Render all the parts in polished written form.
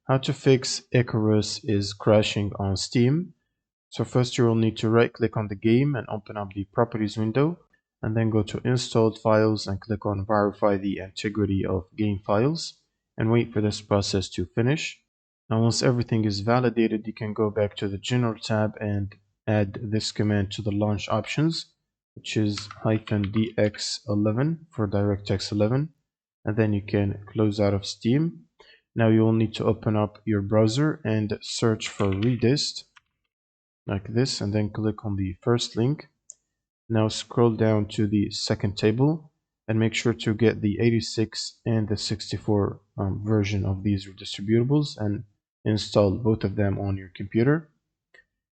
How to fix Icarus is crashing on Steam. So first you will need to right click on the game and open up the properties window, and then go to installed files and click on verify the integrity of game files and wait for this process to finish. Now once everything is validated, you can go back to the general tab and add this command to the launch options, which is -dx11 for DirectX 11, and then you can close out of Steam. Now you will need to open up your browser and search for Redist like this, and then click on the first link. Now scroll down to the second table and make sure to get the 86 and the 64 version of these distributables and install both of them on your computer.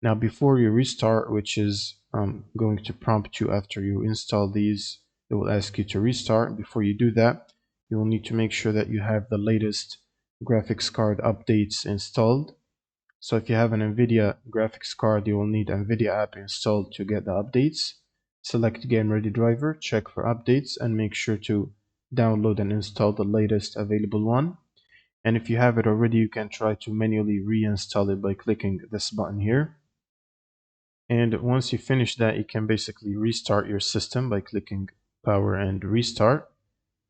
Now before you restart, which is going to prompt you after you install these, it will ask you to restart. Before you do that, you will need to make sure that you have the latest graphics card updates installed. So if you have an NVIDIA graphics card, you will need NVIDIA app installed to get the updates. Select Game Ready driver, check for updates, and make sure to download and install the latest available one. And if you have it already, you can try to manually reinstall it by clicking this button here. And once you finish that, you can basically restart your system by clicking power and restart.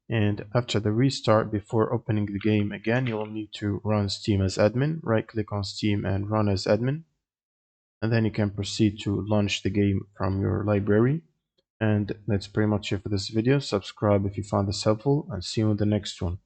And after the restart, before opening the game again, you will need to run Steam as admin. Right click on Steam and run as admin. And then you can proceed to launch the game from your library. And that's pretty much it for this video. Subscribe if you found this helpful, and see you in the next one.